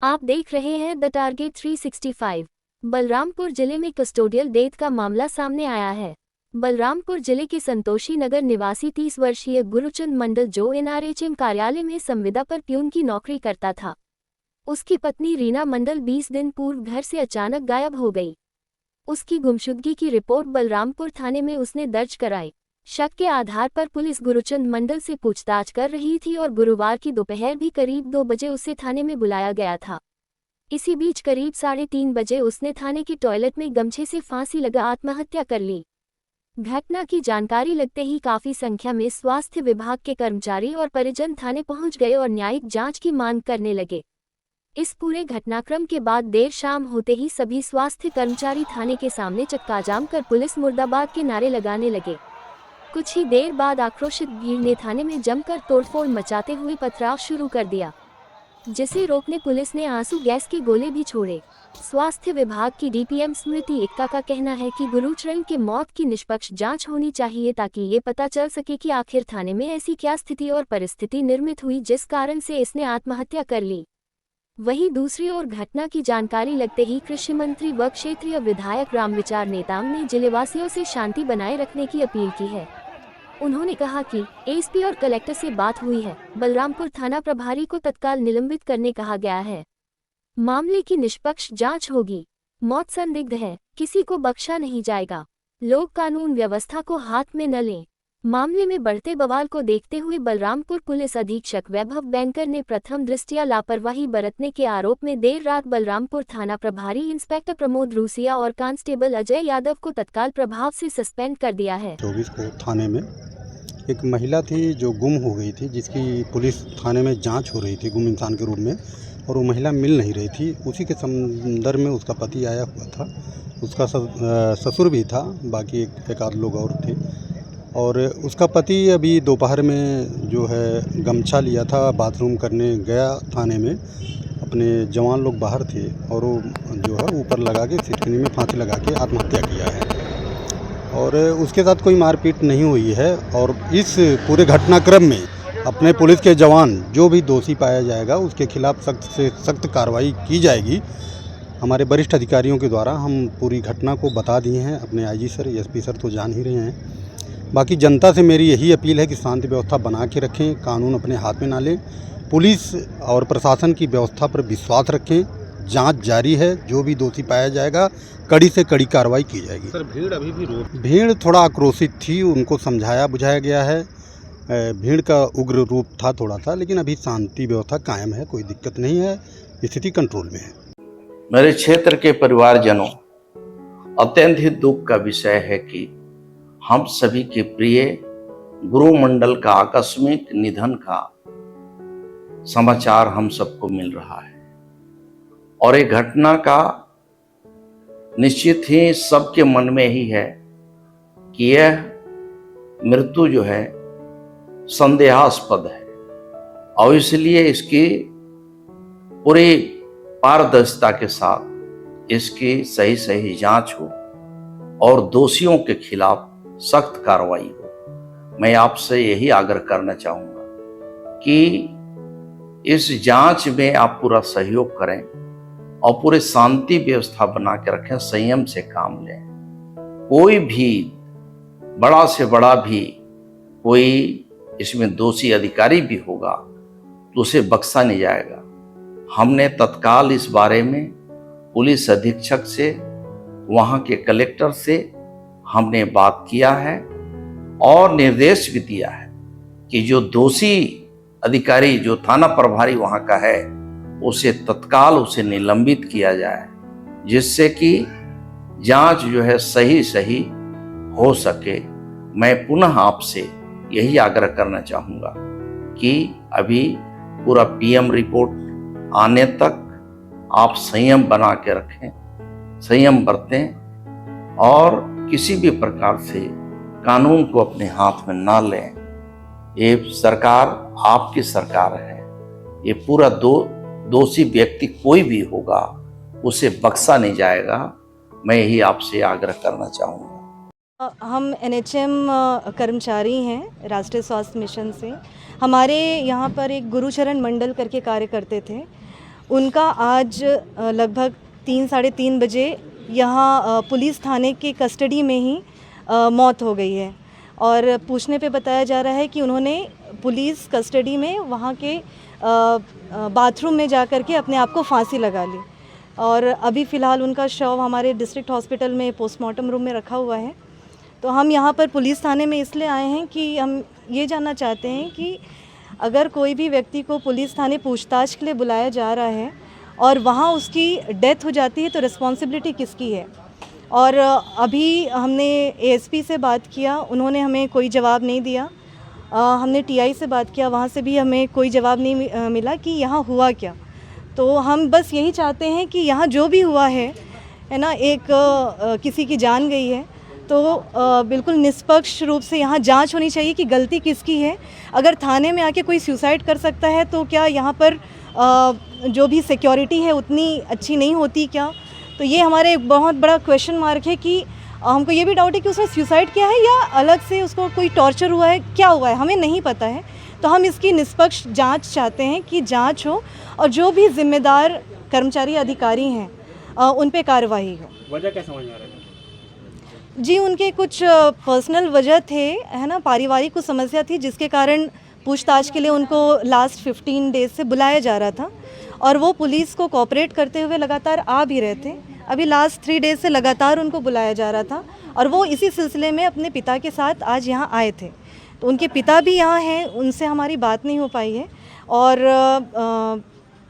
आप देख रहे हैं द टारगेट 365। बलरामपुर जिले में कस्टोडियल डेथ का मामला सामने आया है। बलरामपुर जिले के संतोषी नगर निवासी 30 वर्षीय गुरुचंद मंडल जो एनआरएचएम कार्यालय में संविदा पर प्यून की नौकरी करता था, उसकी पत्नी रीना मंडल 20 दिन पूर्व घर से अचानक गायब हो गई। उसकी गुमशुदगी की रिपोर्ट बलरामपुर थाने में उसने दर्ज कराई। शक के आधार पर पुलिस गुरुचंद मंडल से पूछताछ कर रही थी और गुरुवार की दोपहर भी करीब 2 बजे उसे थाने में बुलाया गया था। इसी बीच करीब 3:30 बजे उसने थाने की टॉयलेट में गमछे से फांसी लगा आत्महत्या कर ली। घटना की जानकारी लगते ही काफी संख्या में स्वास्थ्य विभाग के कर्मचारी और परिजन थाने पहुंच गए और न्यायिक जांच की मांग करने लगे। इस पूरे घटनाक्रम के बाद देर शाम होते ही सभी स्वास्थ्य कर्मचारी थाने के सामने चक्काजाम कर पुलिस मुर्दाबाद के नारे लगाने लगे। कुछ ही देर बाद आक्रोशित भीड़ ने थाने में जमकर तोड़फोड़ मचाते हुए पथराव शुरू कर दिया, जिसे रोकने पुलिस ने आंसू गैस के गोले भी छोड़े। स्वास्थ्य विभाग की डीपीएम स्मृति एक्का का कहना है कि गुरुचरण की मौत की निष्पक्ष जांच होनी चाहिए ताकि ये पता चल सके कि आखिर थाने में ऐसी क्या स्थिति और परिस्थिति निर्मित हुई जिस कारण से इसने आत्महत्या कर ली। वहीं दूसरी ओर घटना की जानकारी लगते ही कृषि मंत्री व क्षेत्रीय विधायक रामविचार नेताम ने जिलेवासियों से शांति बनाए रखने की अपील की है। उन्होंने कहा कि एसपी और कलेक्टर से बात हुई है, बलरामपुर थाना प्रभारी को तत्काल निलंबित करने कहा गया है। मामले की निष्पक्ष जांच होगी। मौत संदिग्ध है, किसी को बख्शा नहीं जाएगा। लोग कानून व्यवस्था को हाथ में न लें। मामले में बढ़ते बवाल को देखते हुए बलरामपुर पुलिस अधीक्षक वैभव बैंकर ने प्रथम दृष्टया लापरवाही बरतने के आरोप में देर रात बलरामपुर थाना प्रभारी इंस्पेक्टर प्रमोद रूसिया और कांस्टेबल अजय यादव को तत्काल प्रभाव से सस्पेंड कर दिया है। 24 को थाने में एक महिला थी जो गुम हो गई थी, जिसकी पुलिस थाने में जांच हो रही थी गुम इंसान के रूप में, और वो महिला मिल नहीं रही थी। उसी के संदर्भ में उसका पति आया हुआ था, उसका ससुर भी था, बाकी एक आध लोग और थे। और उसका पति अभी दोपहर में जो है गमछा लिया था, बाथरूम करने गया थाने में। अपने जवान लोग बाहर थे और वो जो है ऊपर लगा के सिटकनी में फांसी लगा के आत्महत्या किया है। और उसके साथ कोई मारपीट नहीं हुई है। और इस पूरे घटनाक्रम में अपने पुलिस के जवान जो भी दोषी पाया जाएगा उसके खिलाफ सख्त से सख्त कार्रवाई की जाएगी। हमारे वरिष्ठ अधिकारियों के द्वारा हम पूरी घटना को बता दिए हैं। अपने आईजी सर, एसपी सर तो जान ही रहे हैं। बाकी जनता से मेरी यही अपील है कि शांति व्यवस्था बना के रखें, कानून अपने हाथ में ना लें, पुलिस और प्रशासन की व्यवस्था पर विश्वास रखें। जांच जारी है, जो भी दोषी पाया जाएगा कड़ी से कड़ी कार्रवाई की जाएगी। सर, भीड़ अभी भी भीड़ थोड़ा आक्रोशित थी, उनको समझाया बुझाया गया है। भीड़ का उग्र रूप था थोड़ा सा, लेकिन अभी शांति व्यवस्था कायम है, कोई दिक्कत नहीं है, स्थिति कंट्रोल में है। मेरे क्षेत्र के परिवारजनों, अत्यंत ही दुख का विषय है कि हम सभी के प्रिय गुरु मंडल का आकस्मिक निधन का समाचार हम सबको मिल रहा है। और ये घटना का निश्चित ही सबके मन में ही है कि यह मृत्यु जो है संदेहास्पद है, और इसलिए इसकी पूरी पारदर्शिता के साथ इसकी सही जांच हो और दोषियों के खिलाफ सख्त कार्रवाई हो। मैं आपसे यही आग्रह करना चाहूँगा कि इस जांच में आप पूरा सहयोग करें और पूरे शांति व्यवस्था बना के रखें, संयम से काम लें। कोई भी बड़ा से बड़ा भी कोई इसमें दोषी अधिकारी भी होगा तो उसे बख्शा नहीं जाएगा। हमने तत्काल इस बारे में पुलिस अधीक्षक से, वहाँ के कलेक्टर से हमने बात किया है और निर्देश भी दिया है कि जो दोषी अधिकारी, जो थाना प्रभारी वहाँ का है, उसे तत्काल उसे निलंबित किया जाए, जिससे कि जांच जो है सही हो सके। मैं पुनः आपसे यही आग्रह करना चाहूँगा कि अभी पूरा पीएम रिपोर्ट आने तक आप संयम बना के रखें, संयम बरतें और किसी भी प्रकार से कानून को अपने हाथ में ना लें। ये सरकार आपकी सरकार है। ये पूरा दोषी व्यक्ति कोई भी होगा उसे बख्शा नहीं जाएगा। मैं यही आपसे आग्रह करना चाहूँगा। हम एनएचएम कर्मचारी हैं राष्ट्रीय स्वास्थ्य मिशन से। हमारे यहाँ पर एक गुरुचरण मंडल करके कार्य करते थे। उनका आज लगभग 3-3:30 बजे यहाँ पुलिस थाने के कस्टडी में ही मौत हो गई है। और पूछने पे बताया जा रहा है कि उन्होंने पुलिस कस्टडी में वहाँ के बाथरूम में जा कर के अपने आप को फांसी लगा ली। और अभी फ़िलहाल उनका शव हमारे डिस्ट्रिक्ट हॉस्पिटल में पोस्टमार्टम रूम में रखा हुआ है। तो हम यहाँ पर पुलिस थाने में इसलिए आए हैं कि हम ये जानना चाहते हैं कि अगर कोई भी व्यक्ति को पुलिस थाने पूछताछ के लिए बुलाया जा रहा है और वहाँ उसकी डेथ हो जाती है तो रिस्पॉन्सिबिलिटी किसकी है। और अभी हमने एएसपी से बात किया, उन्होंने हमें कोई जवाब नहीं दिया। हमने टीआई से बात किया, वहाँ से भी हमें कोई जवाब नहीं मिला कि यहाँ हुआ क्या। तो हम बस यही चाहते हैं कि यहाँ जो भी हुआ है ना, एक किसी की जान गई है तो बिल्कुल निष्पक्ष रूप से यहाँ जांच होनी चाहिए कि गलती किसकी है। अगर थाने में आके कोई सुसाइड कर सकता है तो क्या यहाँ पर जो भी सिक्योरिटी है उतनी अच्छी नहीं होती क्या? तो ये हमारे एक बहुत बड़ा क्वेश्चन मार्क है कि हमको ये भी डाउट है कि उसने सुसाइड किया है या अलग से उसको कोई टॉर्चर हुआ है, क्या हुआ है, हमें नहीं पता है। तो हम इसकी निष्पक्ष जांच चाहते हैं कि जांच हो और जो भी जिम्मेदार कर्मचारी अधिकारी हैं उन पे कार्रवाई हो। वजह क्या समझ में आ रहा है? जी, उनके कुछ पर्सनल वजह थे, है ना, पारिवारिक कुछ समस्या थी जिसके कारण पूछताछ के लिए उनको लास्ट 15 डेज से बुलाया जा रहा था और वो पुलिस को कोऑपरेट करते हुए लगातार आ भी रहे थे। अभी लास्ट 3 डेज से लगातार उनको बुलाया जा रहा था और वो इसी सिलसिले में अपने पिता के साथ आज यहाँ आए थे। तो उनके पिता भी यहाँ हैं, उनसे हमारी बात नहीं हो पाई है। और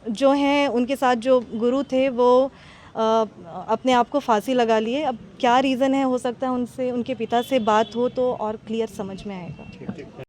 जो हैं उनके साथ जो गुरु थे वो अपने आप को फांसी लगा लिए। अब क्या रीज़न है, हो सकता है उनसे, उनके पिता से बात हो तो और क्लियर समझ में आएगा।